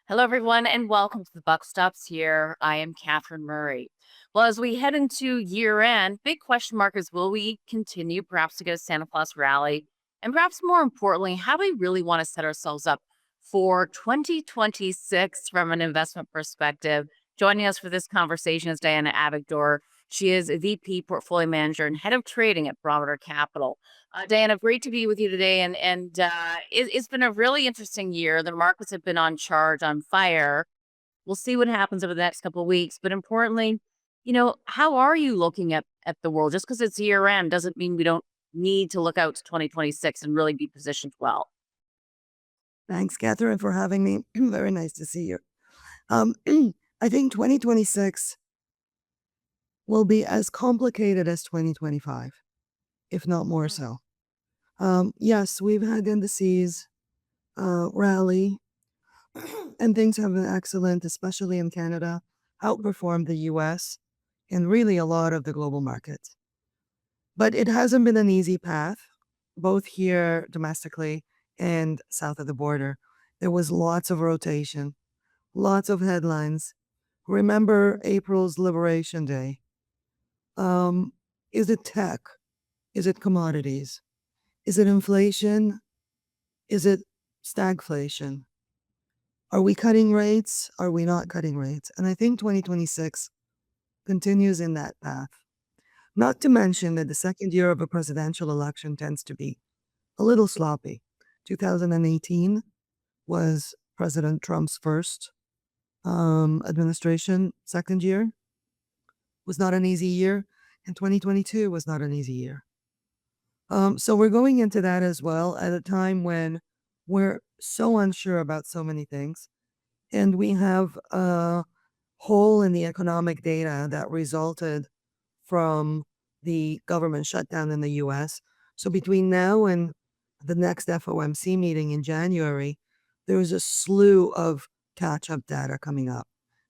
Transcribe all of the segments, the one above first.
Hello, everyone, and welcome to the Buck Stops here. I am Catherine Murray. Well, as we head into year end, big question mark is will we continue perhaps to get a Santa Claus rally? And perhaps more importantly, how do we really want to set ourselves up for 2026 from an investment perspective? Joining us for this conversation is Diana Avigdor. She is a VP portfolio manager and head of trading at Barometer Capital. Diana, great to be with you today. It's been a really interesting year. The markets have been on charge, on fire. We'll see what happens over the next couple of weeks. But importantly, how are you looking at the world? Just because it's year end doesn't mean we don't need to look out to 2026 and really be positioned well. Thanks, Catherine, for having me. Very nice to see you. Um, I think 2026 will be as complicated as 2025, if not more Mm. so. Yes, we've had indices rally, and things have been excellent, especially in Canada, outperformed the US and really a lot of the global markets. But it hasn't been an easy path, both here domestically and south of the border. There was lots of rotation, lots of headlines. Remember April's Liberation Day. Um, is it tech? Is it commodities? Is it inflation? Is it stagflation? Are we cutting rates? Are we not cutting rates? And I think 2026 continues in that path. Not to mention that the second year of a presidential election tends to be a little sloppy. 2018 was President Trump's first administration. Second year was not an easy year, and 2022 was not an easy year. So we're going into that as well at a time when we're so unsure about so many things, and we have a hole in the economic data that resulted from the government shutdown in the US. So between now and the next FOMC meeting in January, there's a slew of catch up data coming up.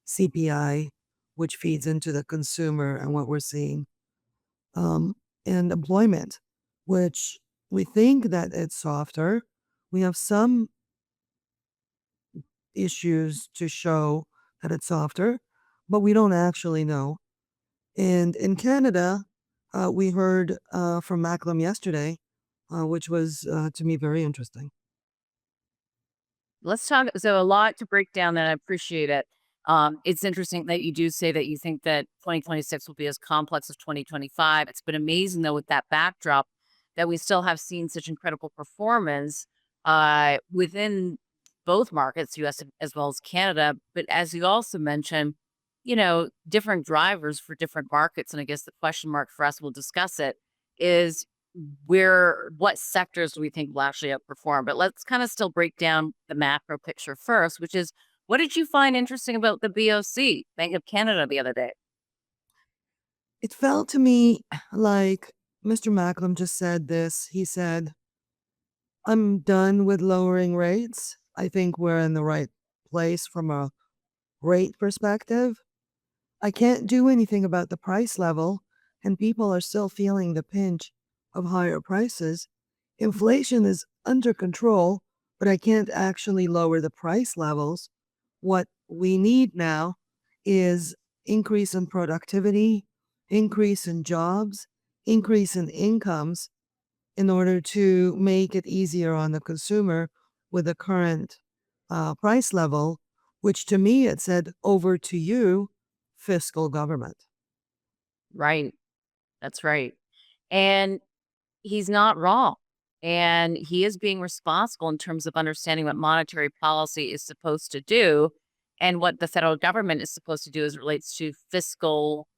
CPI, which feeds into the consumer and what we're seeing, um, and employment, which we think that it's softer. We have some issues to show that it's softer, but we don't actually know. And in Canada, we heard from Macklem yesterday, which was to me very interesting. Let's talk. So, a lot to break down, and I appreciate it. It's interesting that you do say that you think that 2026 will be as complex as 2025. It's been amazing, though, with that backdrop, that we still have seen such incredible performance within both markets, US as well as Canada. But as you also mentioned, different drivers for different markets. And I guess the question mark for us, we'll discuss it, is what sectors do we think will actually outperform? But let's kind of still break down the macro picture first, which is what did you find interesting about the BOC, Bank of Canada, the other day? It felt to me like Mr. Macklem just said this. He said, I'm done with lowering rates. I think we're in the right place from a rate perspective. I can't do anything about the price level, and people are still feeling the pinch of higher prices. Inflation is under control, but I can't actually lower the price levels. What we need now is increase in productivity, increase in jobs, increase in incomes in order to make it easier on the consumer with the current price level, which to me it said over to you, fiscal government. Right. That's right. And he's not wrong. And he is being responsible in terms of understanding what monetary policy is supposed to do and what the federal government is supposed to do as it relates to fiscal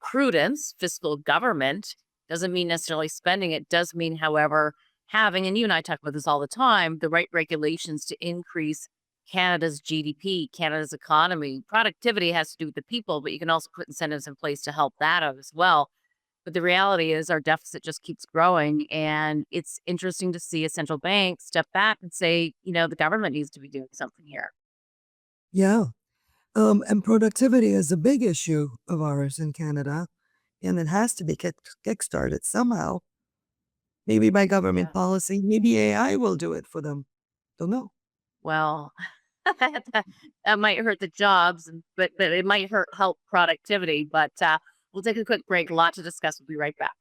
prudence, fiscal government. Doesn't mean necessarily spending. It does mean, however, having, and you and I talk about this all the time, the right regulations to increase Canada's GDP, Canada's economy. Productivity has to do with the people, but you can also put incentives in place to help that out as well. But the reality is our deficit just keeps growing. And it's interesting to see a central bank step back and say, the government needs to be doing something here. Yeah. And productivity is a big issue of ours in Canada, and it has to be kickstarted somehow. Maybe by government Yeah. policy, maybe AI will do it for them. Don't know. Well, That might hurt the jobs, but it might hurt help productivity. But we'll take a quick break. A lot to discuss. We'll be right back.